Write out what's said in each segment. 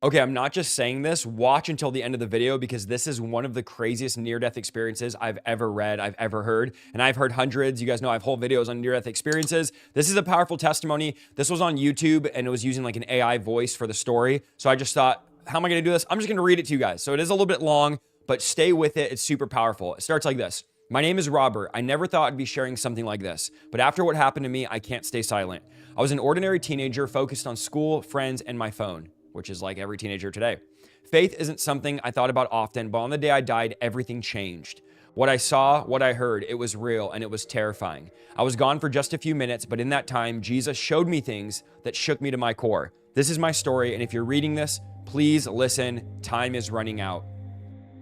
Okay, I'm not just saying this. Watch until the end of the video because this is one of the craziest near-death experiences I've ever read, I've ever heard. And I've heard hundreds. You guys know I have whole videos on near-death experiences. This is a powerful testimony. This was on YouTube and it was using like an AI voice for the story. So I just thought, how am I going to do this? I'm just going to read it to you guys. So it is a little bit long, but stay with it. It's super powerful. It starts like this. My name is Robert. I never thought I'd be sharing something like this, but after what happened to me, I can't stay silent. I was an ordinary teenager focused on school, friends, and my phone, which is like every teenager today. Faith isn't something I thought about often, but on the day I died, everything changed. What I saw, what I heard, it was real and it was terrifying. I was gone for just a few minutes, but in that time, Jesus showed me things that shook me to my core. This is my story, and if you're reading this, please listen. Time is running out.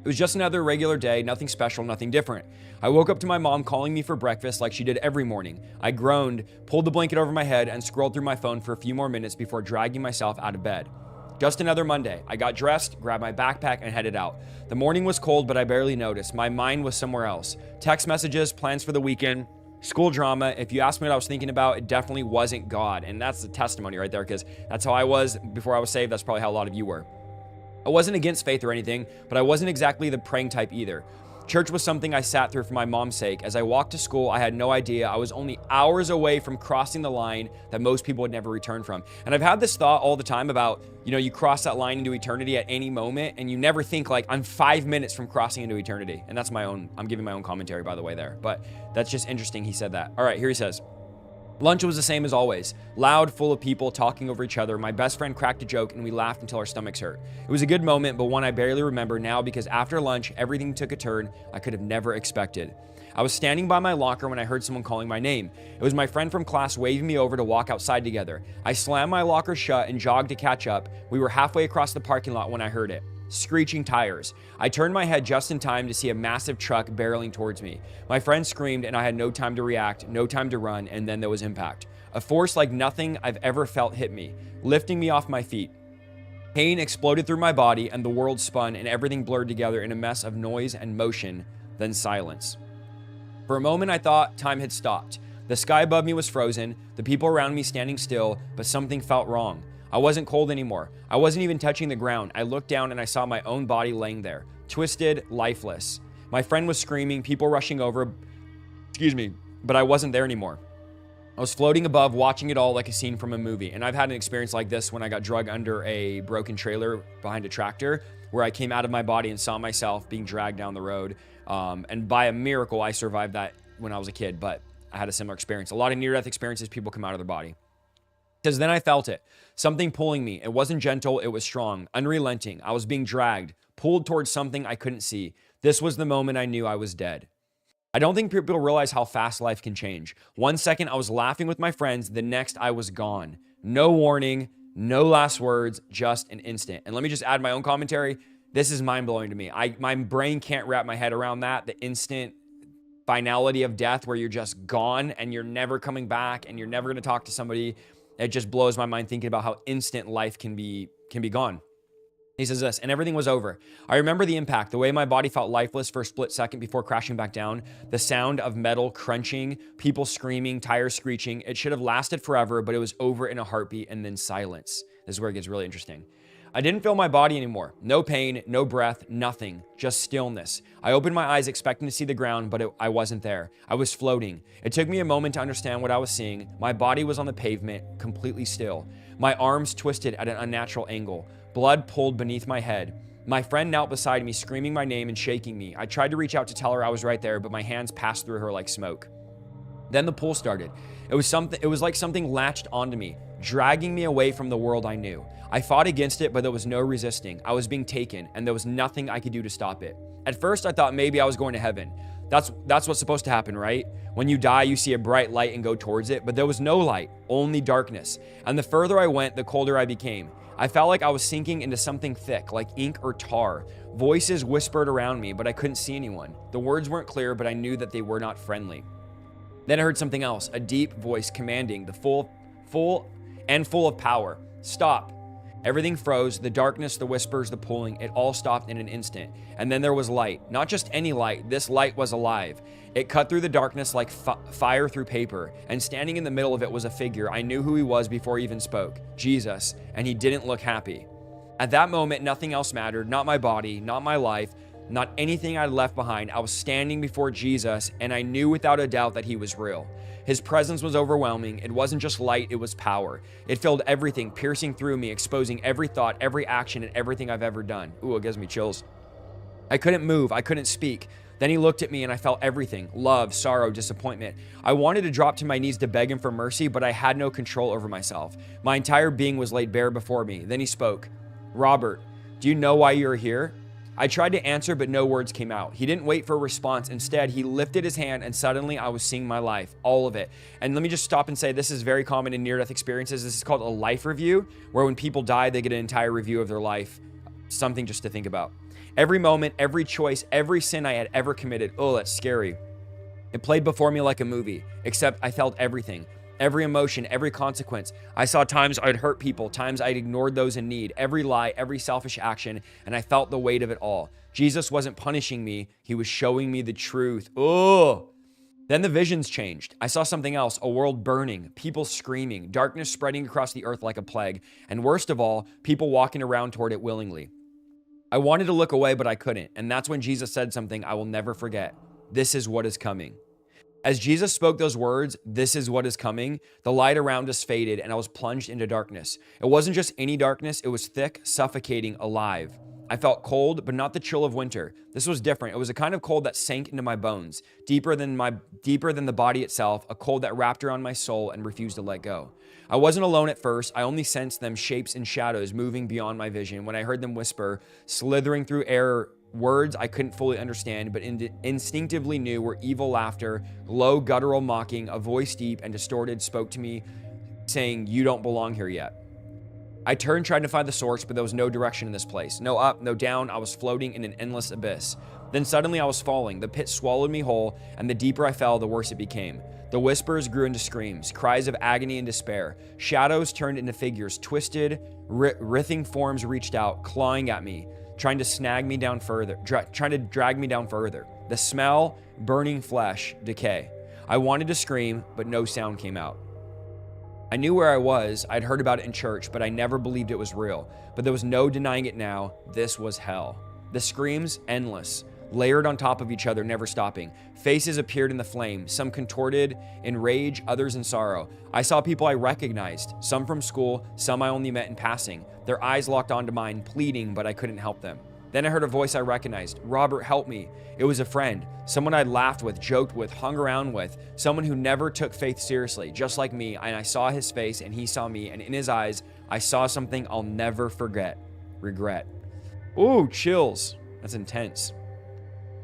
It was just another regular day, nothing special, nothing different. I woke up to my mom calling me for breakfast like she did every morning. I groaned, pulled the blanket over my head, and scrolled through my phone for a few more minutes before dragging myself out of bed. Just another Monday. I got dressed, grabbed my backpack, and headed out. The morning was cold, but I barely noticed. My mind was somewhere else. Text messages, plans for the weekend, school drama. If you ask me what I was thinking about, it definitely wasn't God. And that's the testimony right there, because that's how I was before I was saved. That's probably how a lot of you were. I wasn't against faith or anything, but I wasn't exactly the praying type either. Church was something I sat through for my mom's sake. As I walked to school, I had no idea I was only hours away from crossing the line that most people would never return from. And I've had this thought all the time about, you cross that line into eternity at any moment, and you never think like, I'm 5 minutes from crossing into eternity. And that's I'm giving my own commentary, by the way, there. But that's just interesting he said that. All right, here he says. Lunch was the same as always. Loud, full of people talking over each other. My best friend cracked a joke and we laughed until our stomachs hurt. It was a good moment, but one I barely remember now because after lunch, everything took a turn I could have never expected. I was standing by my locker when I heard someone calling my name. It was my friend from class waving me over to walk outside together. I slammed my locker shut and jogged to catch up. We were halfway across the parking lot when I heard it. Screeching tires. I turned my head just in time to see a massive truck barreling towards me. My friend screamed and I had no time to react, no time to run, and then there was impact. A force like nothing I've ever felt hit me, lifting me off my feet. Pain exploded through my body and the world spun and everything blurred together in a mess of noise and motion, then silence. For a moment I thought time had stopped. The sky above me was frozen, the people around me standing still, but something felt wrong. I wasn't cold anymore. I wasn't even touching the ground. I looked down and I saw my own body laying there, twisted, lifeless. My friend was screaming, people rushing over, but I wasn't there anymore. I was floating above, watching it all like a scene from a movie. And I've had an experience like this when I got dragged under a broken trailer behind a tractor, where I came out of my body and saw myself being dragged down the road. And by a miracle, I survived that when I was a kid, but I had a similar experience. A lot of near-death experiences, people come out of their body. Because then I felt it. Something pulling me. It wasn't gentle, it was strong, unrelenting. I was being dragged, pulled towards something I couldn't see. This was the moment I knew I was dead. I don't think people realize how fast life can change. 1 second I was laughing with my friends, the next I was gone. No warning, no last words, just an instant. And let me just add my own commentary. This is mind-blowing to me. My brain can't wrap my head around that. The instant finality of death where you're just gone and you're never coming back and you're never going to talk to somebody. It just blows my mind thinking about how instant life can be gone. He says this, and everything was over. I remember the impact, the way my body felt lifeless for a split second before crashing back down, the sound of metal crunching, people screaming, tires screeching. It should have lasted forever, but it was over in a heartbeat and then silence. This is where it gets really interesting. I didn't feel my body anymore. No pain, no breath, nothing, just stillness. I opened my eyes expecting to see the ground, but I wasn't there. I was floating. It took me a moment to understand what I was seeing. My body was on the pavement, completely still. My arms twisted at an unnatural angle. Blood pulled beneath my head. My friend knelt beside me, screaming my name and shaking me. I tried to reach out to tell her I was right there, but my hands passed through her like smoke. Then the pull started. It was like something latched onto me, dragging me away from the world I knew. I fought against it, but there was no resisting. I was being taken, and there was nothing I could do to stop it. At first, I thought maybe I was going to heaven. That's what's supposed to happen, right? When you die, you see a bright light and go towards it, but there was no light, only darkness. And the further I went, the colder I became. I felt like I was sinking into something thick, like ink or tar. Voices whispered around me, but I couldn't see anyone. The words weren't clear, but I knew that they were not friendly. Then I heard something else, a deep voice commanding, the full of power. Stop. Everything froze, the darkness, the whispers, the pulling, it all stopped in an instant. And then there was light. Not just any light, this light was alive. It cut through the darkness like fire through paper, and standing in the middle of it was a figure. I knew who he was before he even spoke, Jesus, and he didn't look happy. At that moment, nothing else mattered, not my body, not my life, not anything I'd left behind. I was standing before Jesus, and I knew without a doubt that he was real. His presence was overwhelming. It wasn't just light, it was power. It filled everything, piercing through me, exposing every thought, every action, and everything I've ever done. Ooh, it gives me chills. I couldn't move, I couldn't speak. Then he looked at me and I felt everything: love, sorrow, disappointment. I wanted to drop to my knees to beg him for mercy, but I had no control over myself. My entire being was laid bare before me. Then he spoke. Robert, do you know why you're here? I tried to answer, but no words came out. He didn't wait for a response. Instead, he lifted his hand, and suddenly I was seeing my life, all of it. And let me just stop and say, this is very common in near-death experiences. This is called a life review, where when people die, they get an entire review of their life. Something just to think about. Every moment, every choice, every sin I had ever committed. Oh, that's scary. It played before me like a movie, except I felt everything. Every emotion, every consequence. I saw times I'd hurt people, times I'd ignored those in need, every lie, every selfish action, and I felt the weight of it all. Jesus wasn't punishing me, he was showing me the truth. Oh! Then the visions changed. I saw something else, a world burning, people screaming, darkness spreading across the earth like a plague, and worst of all, people walking around toward it willingly. I wanted to look away, but I couldn't, and that's when Jesus said something I will never forget. This is what is coming. As Jesus spoke those words, this is what is coming, the light around us faded and I was plunged into darkness. It wasn't just any darkness, it was thick, suffocating, alive. I felt cold, but not the chill of winter. This was different. It was a kind of cold that sank into my bones, deeper than the body itself, a cold that wrapped around my soul and refused to let go. I wasn't alone at first. I only sensed them, shapes and shadows moving beyond my vision. When I heard them whisper, slithering through air, words I couldn't fully understand, but instinctively knew were evil laughter, low guttural mocking, a voice deep and distorted spoke to me saying, "You don't belong here yet." I turned trying to find the source, but there was no direction in this place. No up, no down. I was floating in an endless abyss. Then suddenly I was falling. The pit swallowed me whole, and the deeper I fell, the worse it became. The whispers grew into screams, cries of agony and despair. Shadows turned into figures, twisted, writhing forms reached out, clawing at me, trying to snag me down further, trying to drag me down further. The smell, burning flesh, decay. I wanted to scream, but no sound came out. I knew where I was. I'd heard about it in church, but I never believed it was real. But there was no denying it now. This was hell. The screams, endless, layered on top of each other, never stopping. Faces appeared in the flame, some contorted in rage, others in sorrow. I saw people I recognized, some from school, some I only met in passing. Their eyes locked onto mine, pleading, but I couldn't help them. Then I heard a voice I recognized. "Robert, help me." It was a friend, someone I'd laughed with, joked with, hung around with, someone who never took faith seriously, just like me. And I saw his face and he saw me, and in his eyes, I saw something I'll never forget. Regret. Ooh, chills. That's intense.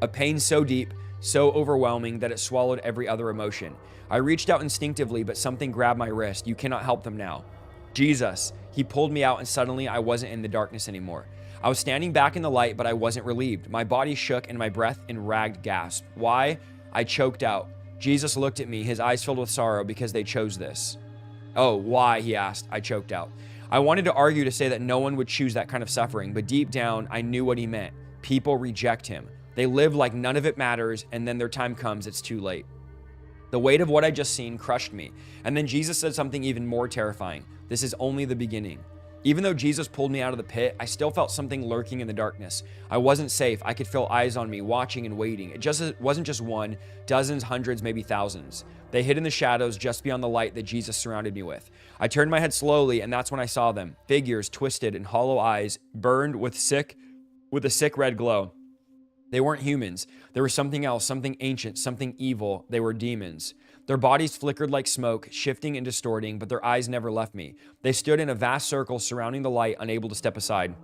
A pain so deep, so overwhelming that it swallowed every other emotion. I reached out instinctively, but something grabbed my wrist. "You cannot help them now." Jesus. He pulled me out, and suddenly I wasn't in the darkness anymore. I was standing back in the light, but I wasn't relieved. My body shook and my breath in ragged gasp. Why? I choked out. Jesus looked at me, his eyes filled with sorrow because they chose this. "Oh, why?" he asked. I choked out. I wanted to argue to say that no one would choose that kind of suffering, but deep down, I knew what he meant. People reject him. They live like none of it matters, and then their time comes, it's too late. The weight of what I just seen crushed me. And then Jesus said something even more terrifying. This is only the beginning. Even though Jesus pulled me out of the pit, I still felt something lurking in the darkness. I wasn't safe. I could feel eyes on me, watching and waiting. It wasn't just one, dozens, hundreds, maybe thousands. They hid in the shadows just beyond the light that Jesus surrounded me with. I turned my head slowly, and that's when I saw them. Figures, twisted and hollow eyes, burned with a sick red glow. They weren't humans. There was something else, something ancient, something evil. They were demons. Their bodies flickered like smoke, shifting and distorting, but their eyes never left me. They stood in a vast circle surrounding the light, unable to step aside.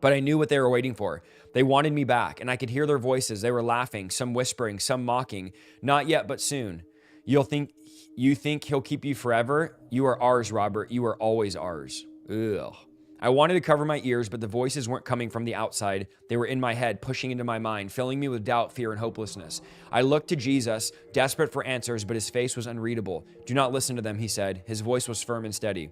But I knew what they were waiting for. They wanted me back, and I could hear their voices. They were laughing, some whispering, some mocking. "Not yet, but soon. You think he'll keep you forever? You are ours, Robert. You are always ours." Ugh. I wanted to cover my ears, but the voices weren't coming from the outside. They were in my head, pushing into my mind, filling me with doubt, fear, and hopelessness. I looked to Jesus, desperate for answers, but his face was unreadable. "Do not listen to them," he said. His voice was firm and steady.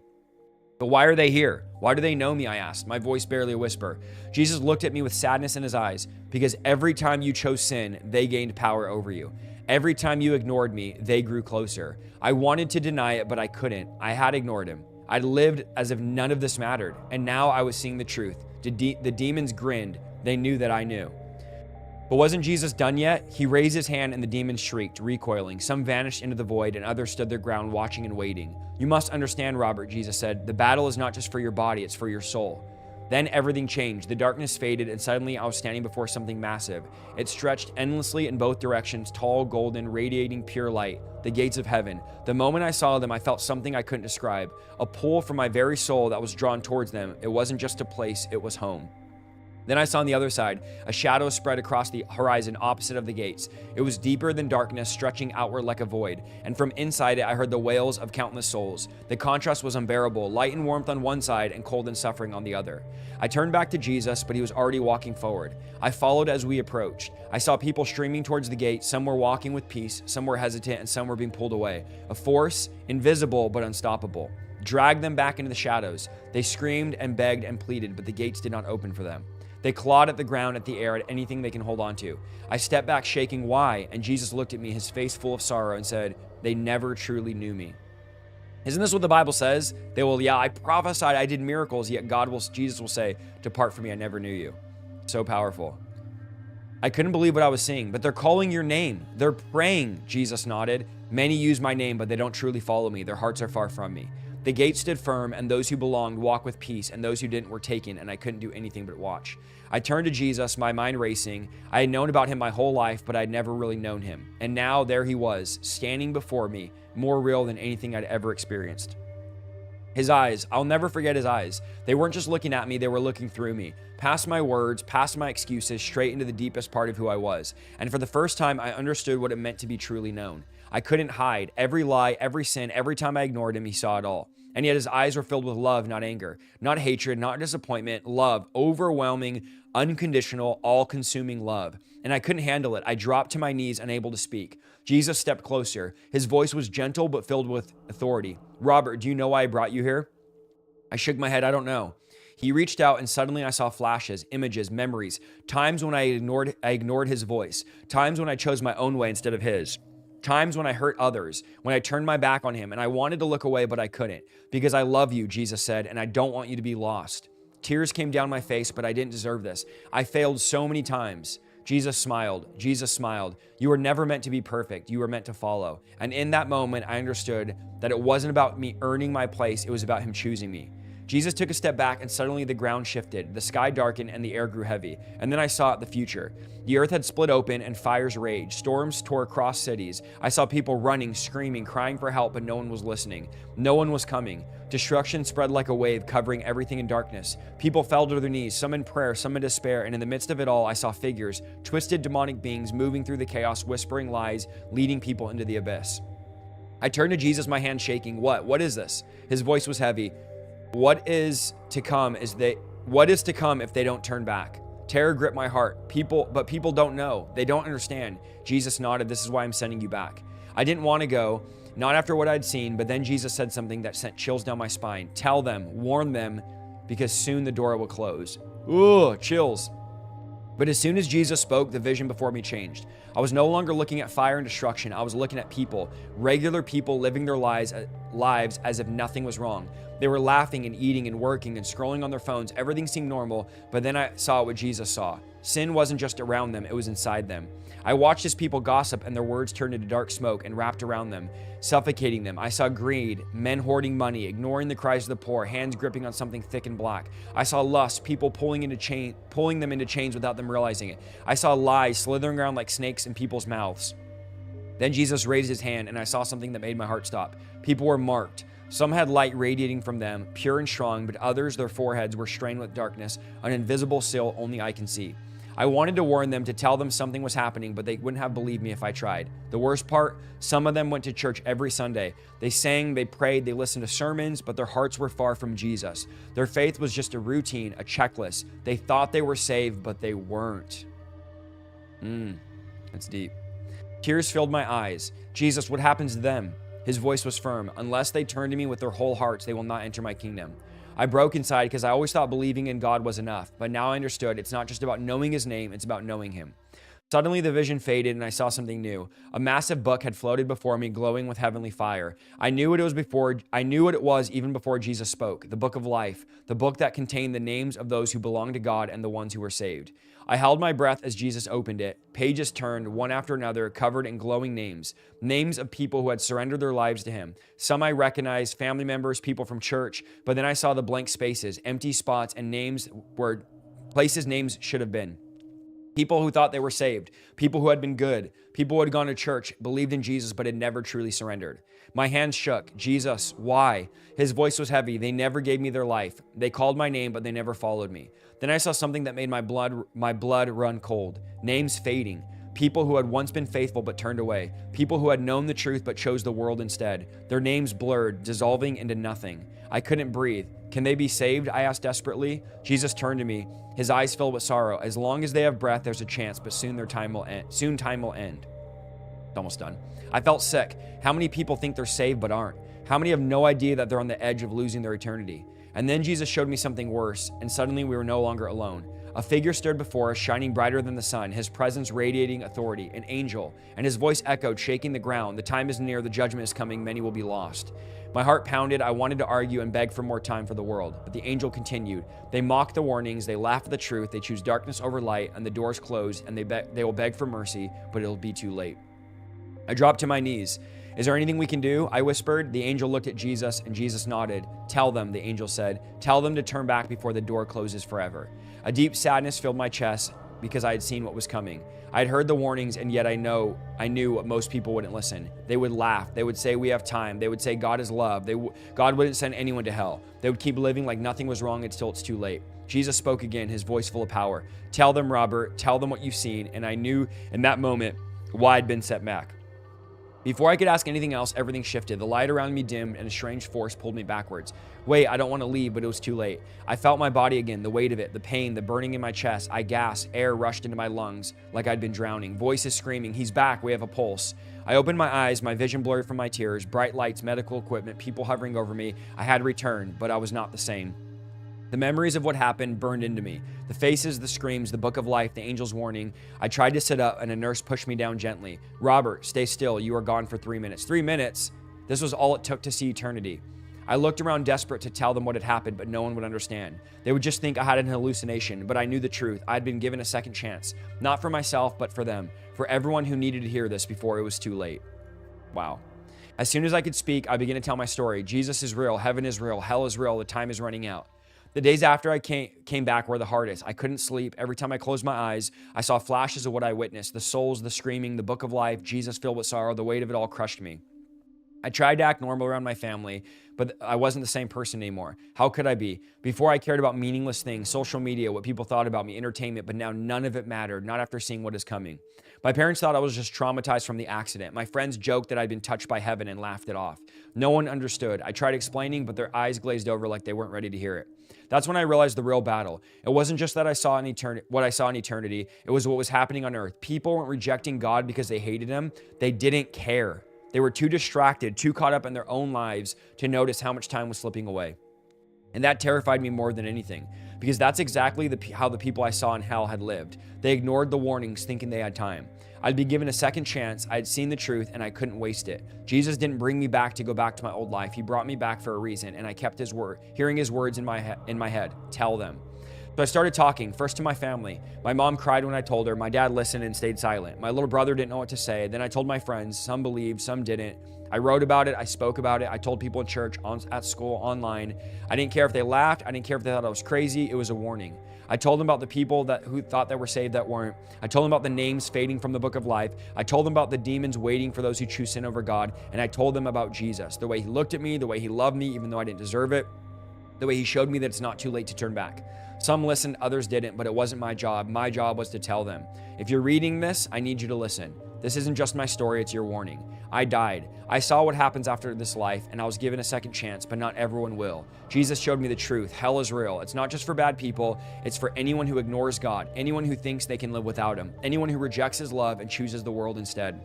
"But why are they here? Why do they know me?" I asked, my voice barely a whisper. Jesus looked at me with sadness in his eyes. "Because every time you chose sin, they gained power over you. Every time you ignored me, they grew closer. I wanted to deny it, but I couldn't. I had ignored him. I'd lived as if none of this mattered, and now I was seeing the truth. The demons grinned. They knew that I knew. But wasn't Jesus done yet? He raised his hand and the demons shrieked, recoiling. Some vanished into the void and others stood their ground watching and waiting. You must understand, Robert, Jesus said. The battle is not just for your body, it's for your soul. Then everything changed. The darkness faded and suddenly I was standing before something massive. It stretched endlessly in both directions, tall, golden, radiating pure light, the gates of heaven. The moment I saw them, I felt something I couldn't describe, a pull from my very soul that was drawn towards them. It wasn't just a place, it was home. Then I saw on the other side, a shadow spread across the horizon opposite of the gates. It was deeper than darkness, stretching outward like a void. And from inside it, I heard the wails of countless souls. The contrast was unbearable, light and warmth on one side and cold and suffering on the other. I turned back to Jesus, but he was already walking forward. I followed as we approached. I saw people streaming towards the gate. Some were walking with peace, some were hesitant, and some were being pulled away. A force, invisible but unstoppable, dragged them back into the shadows. They screamed and begged and pleaded, but the gates did not open for them. They clawed at the ground, at the air, at anything they can hold on to. I stepped back shaking, why? And Jesus looked at me, his face full of sorrow, and said, they never truly knew me. Isn't this what the Bible says? They will, yeah, I prophesied, I did miracles, yet Jesus will say, depart from me, I never knew you. So powerful. I couldn't believe what I was seeing, but they're calling your name. They're praying, Jesus nodded. Many use my name, but they don't truly follow me. Their hearts are far from me. The gate stood firm, and those who belonged walked with peace, and those who didn't were taken, and I couldn't do anything but watch. I turned to Jesus, my mind racing. I had known about him my whole life, but I'd never really known him. And now there he was, standing before me, more real than anything I'd ever experienced. His eyes, I'll never forget his eyes. They weren't just looking at me, they were looking through me. Past my words, past my excuses, straight into the deepest part of who I was. And for the first time, I understood what it meant to be truly known. I couldn't hide. Every lie, every sin, every time I ignored him, he saw it all. And yet his eyes were filled with love, not anger, not hatred, not disappointment, love, overwhelming, unconditional, all-consuming love. And I couldn't handle it. I dropped to my knees, unable to speak. Jesus stepped closer. His voice was gentle, but filled with authority. Robert, do you know why I brought you here? I shook my head. I don't know. He reached out and suddenly I saw flashes, images, memories, times when I ignored his voice, times when I chose my own way instead of his. Times when I hurt others, when I turned my back on him and I wanted to look away, but I couldn't. Because I love you, Jesus said, and I don't want you to be lost. Tears came down my face, but I didn't deserve this. I failed so many times. Jesus smiled. Jesus smiled. You were never meant to be perfect. You were meant to follow. And in that moment, I understood that it wasn't about me earning my place. It was about him choosing me. Jesus took a step back and suddenly the ground shifted, the sky darkened and the air grew heavy. And then I saw the future. The earth had split open and fires raged. Storms tore across cities. I saw people running, screaming, crying for help, but no one was listening. No one was coming. Destruction spread like a wave, covering everything in darkness. People fell to their knees, some in prayer, some in despair, and in the midst of it all, I saw figures, twisted demonic beings moving through the chaos, whispering lies, leading people into the abyss. I turned to Jesus, my hand shaking. What is this? His voice was heavy. What is to come if they don't turn back? Terror gripped my heart. But people don't know. They don't understand. Jesus nodded. This is why I'm sending you back. I didn't want to go, not after what I'd seen, but then Jesus said something that sent chills down my spine. Tell them, warn them, because soon the door will close. Ooh, chills. But as soon as Jesus spoke, the vision before me changed. I was no longer looking at fire and destruction. I was looking at people, regular people living their lives as if nothing was wrong. They were laughing and eating and working and scrolling on their phones. Everything seemed normal, but then I saw what Jesus saw. Sin wasn't just around them, it was inside them. I watched as people gossip and their words turned into dark smoke and wrapped around them, suffocating them. I saw greed, men hoarding money, ignoring the cries of the poor, hands gripping on something thick and black. I saw lust, people pulling them into chains without them realizing it. I saw lies slithering around like snakes in people's mouths. Then Jesus raised his hand and I saw something that made my heart stop. People were marked. Some had light radiating from them, pure and strong, but others, their foreheads were stained with darkness, an invisible seal only I can see. I wanted to warn them, to tell them something was happening, but they wouldn't have believed me if I tried. The worst part, some of them went to church every Sunday. They sang, they prayed, they listened to sermons, but their hearts were far from Jesus. Their faith was just a routine, a checklist. They thought they were saved, but they weren't. That's deep. Tears filled my eyes. Jesus, what happens to them? His voice was firm. Unless they turn to me with their whole hearts, they will not enter my kingdom. I broke inside because I always thought believing in God was enough, but now I understood it's not just about knowing his name, it's about knowing him. Suddenly the vision faded and I saw something new. A massive book had floated before me, glowing with heavenly fire. I knew what it was even before Jesus spoke. The book of life, the book that contained the names of those who belonged to God and the ones who were saved. I held my breath as Jesus opened it. Pages turned, one after another, covered in glowing names. Names of people who had surrendered their lives to him. Some I recognized, family members, people from church, but then I saw the blank spaces, empty spots, and names where places names should have been. People who thought they were saved, people who had been good, people who had gone to church, believed in Jesus, but had never truly surrendered. My hands shook. Jesus, why? His voice was heavy. They never gave me their life. They called my name, but they never followed me. Then I saw something that made my blood run cold. Names fading. People who had once been faithful but turned away. People who had known the truth but chose the world instead. Their names blurred, dissolving into nothing. I couldn't breathe. Can they be saved? I asked desperately. Jesus turned to me, his eyes filled with sorrow. As long as they have breath, there's a chance, but soon time will end. It's almost done. I felt sick. How many people think they're saved but aren't? How many have no idea that they're on the edge of losing their eternity? And then Jesus showed me something worse, and suddenly we were no longer alone. A figure stood before us, shining brighter than the sun, his presence radiating authority, an angel, and his voice echoed, shaking the ground. The time is near, the judgment is coming, many will be lost. My heart pounded. I wanted to argue and beg for more time for the world, but the angel continued. They mock the warnings, they laugh at the truth, they choose darkness over light, and the doors close, and they will beg for mercy, but it'll be too late. I dropped to my knees. Is there anything we can do? I whispered. The angel looked at Jesus, and Jesus nodded. Tell them, the angel said. Tell them to turn back before the door closes forever. A deep sadness filled my chest because I had seen what was coming. I had heard the warnings, and yet I knew what most people wouldn't listen. They would laugh. They would say, we have time. They would say, God is love. God wouldn't send anyone to hell. They would keep living like nothing was wrong until it's too late. Jesus spoke again, his voice full of power. Tell them, Robert. Tell them what you've seen. And I knew in that moment why I'd been set back. Before I could ask anything else, everything shifted. The light around me dimmed, and a strange force pulled me backwards. Wait, I don't want to leave, but it was too late. I felt my body again, the weight of it, the pain, the burning in my chest. I gasped. Air rushed into my lungs like I'd been drowning. Voices screaming, he's back, we have a pulse. I opened my eyes, my vision blurred from my tears. Bright lights, medical equipment, people hovering over me. I had returned, but I was not the same. The memories of what happened burned into me. The faces, the screams, the book of life, the angel's warning. I tried to sit up, and a nurse pushed me down gently. Robert, stay still. You are gone for 3 minutes. 3 minutes? This was all it took to see eternity. I looked around desperate to tell them what had happened, but no one would understand. They would just think I had an hallucination, but I knew the truth. I had been given a second chance. Not for myself, but for them. For everyone who needed to hear this before it was too late. Wow. As soon as I could speak, I began to tell my story. Jesus is real. Heaven is real. Hell is real. The time is running out. The days after I came back were the hardest. I couldn't sleep. Every time I closed my eyes, I saw flashes of what I witnessed. The souls, the screaming, the book of life, Jesus filled with sorrow. The weight of it all crushed me. I tried to act normal around my family, but I wasn't the same person anymore. How could I be? Before I cared about meaningless things, social media, what people thought about me, entertainment, but now none of it mattered, not after seeing what is coming. My parents thought I was just traumatized from the accident. My friends joked that I'd been touched by heaven and laughed it off. No one understood. I tried explaining, but their eyes glazed over like they weren't ready to hear it. That's when I realized the real battle. It wasn't just that what I saw in eternity. It was what was happening on earth. People weren't rejecting God because they hated him. They didn't care. They were too distracted, too caught up in their own lives to notice how much time was slipping away. And that terrified me more than anything, because that's exactly how the people I saw in hell had lived. They ignored the warnings, thinking they had time. I'd been given a second chance. I had seen the truth, and I couldn't waste it. Jesus didn't bring me back to go back to my old life. He brought me back for a reason, and I kept his word, hearing his words in my head. Tell them. So I started talking, first to my family. My mom cried when I told her. My dad listened and stayed silent. My little brother didn't know what to say. Then I told my friends. Some believed, some didn't. I wrote about it. I spoke about it. I told people in church, at school, online. I didn't care if they laughed. I didn't care if they thought I was crazy. It was a warning. I told them about the people who thought they were saved that weren't. I told them about the names fading from the book of life. I told them about the demons waiting for those who choose sin over God. And I told them about Jesus, the way he looked at me, the way he loved me, even though I didn't deserve it, the way he showed me that it's not too late to turn back. Some listened, others didn't, but it wasn't my job. My job was to tell them. If you're reading this, I need you to listen. This isn't just my story, it's your warning. I died. I saw what happens after this life, and I was given a second chance, but not everyone will. Jesus showed me the truth. Hell is real. It's not just for bad people. It's for anyone who ignores God, anyone who thinks they can live without him, anyone who rejects his love and chooses the world instead.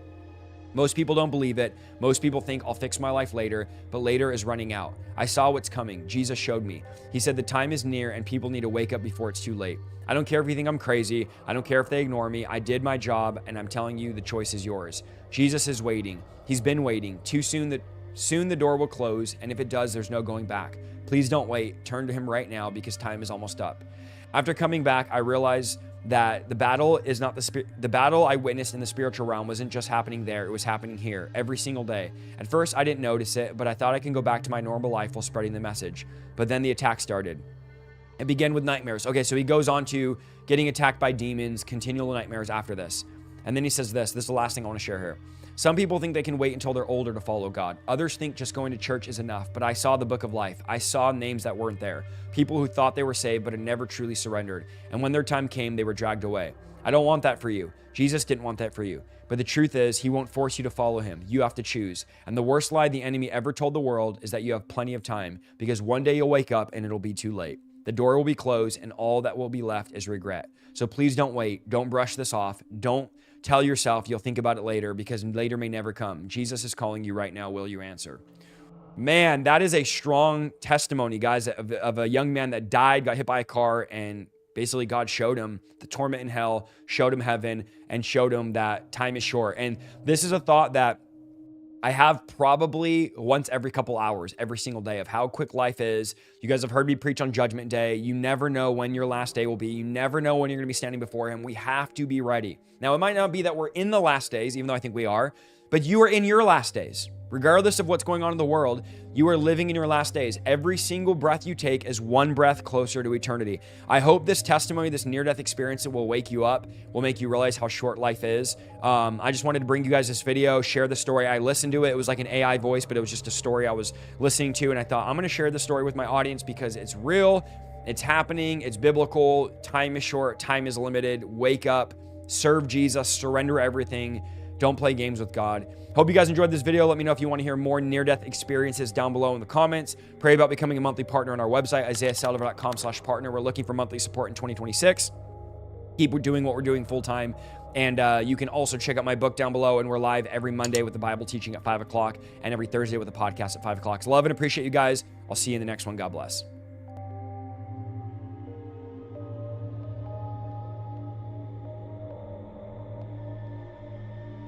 Most people don't believe it. Most people think I'll fix my life later, but later is running out. I saw what's coming. Jesus showed me. He said the time is near and people need to wake up before it's too late. I don't care if you think I'm crazy. I don't care if they ignore me. I did my job, and I'm telling you the choice is yours. Jesus is waiting. He's been waiting. Soon the door will close, and if it does, there's no going back. Please don't wait. Turn to him right now because time is almost up. After coming back, I realized that the battle is not the battle I witnessed in the spiritual realm wasn't just happening there, it was happening here every single day. At first, I didn't notice it, but I thought I can go back to my normal life while spreading the message. But then the attack started. It began with nightmares. Okay, so he goes on to getting attacked by demons, continual nightmares after this. And then he says this is the last thing I want to share here. Some people think they can wait until they're older to follow God. Others think just going to church is enough, but I saw the book of life. I saw names that weren't there. People who thought they were saved but had never truly surrendered. And when their time came, they were dragged away. I don't want that for you. Jesus didn't want that for you. But the truth is, he won't force you to follow him. You have to choose. And the worst lie the enemy ever told the world is that you have plenty of time, because one day you'll wake up and it'll be too late. The door will be closed and all that will be left is regret. So please don't wait. Don't brush this off. Don't tell yourself you'll think about it later, because later may never come. Jesus is calling you right now. Will you answer? Man, that is a strong testimony, guys, of a young man that died, got hit by a car, and basically God showed him the torment in hell, showed him heaven, and showed him that time is short. And this is a thought that I have probably once every couple hours, every single day, of how quick life is. You guys have heard me preach on Judgment Day. You never know when your last day will be. You never know when you're going to be standing before him. We have to be ready. Now, it might not be that we're in the last days, even though I think we are, but you are in your last days. Regardless of what's going on in the world, you are living in your last days. Every single breath you take is one breath closer to eternity. I hope this testimony, this near-death experience, will wake you up, will make you realize how short life is. I just wanted to bring you guys this video, share the story. I listened to it. It was like an AI voice, but it was just a story I was listening to, and I thought, I'm going to share the story with my audience because it's real, it's happening, it's biblical, time is short, time is limited. Wake up, serve Jesus, surrender everything. Don't play games with God. Hope you guys enjoyed this video. Let me know if you want to hear more near-death experiences down below in the comments. Pray about becoming a monthly partner on our website, isaiahsaldivar.com/partner. We're looking for monthly support in 2026. Keep doing what we're doing full-time. And you can also check out my book down below. And we're live every Monday with the Bible teaching at 5 o'clock and every Thursday with the podcast at 5 o'clock. Love and appreciate you guys. I'll see you in the next one. God bless.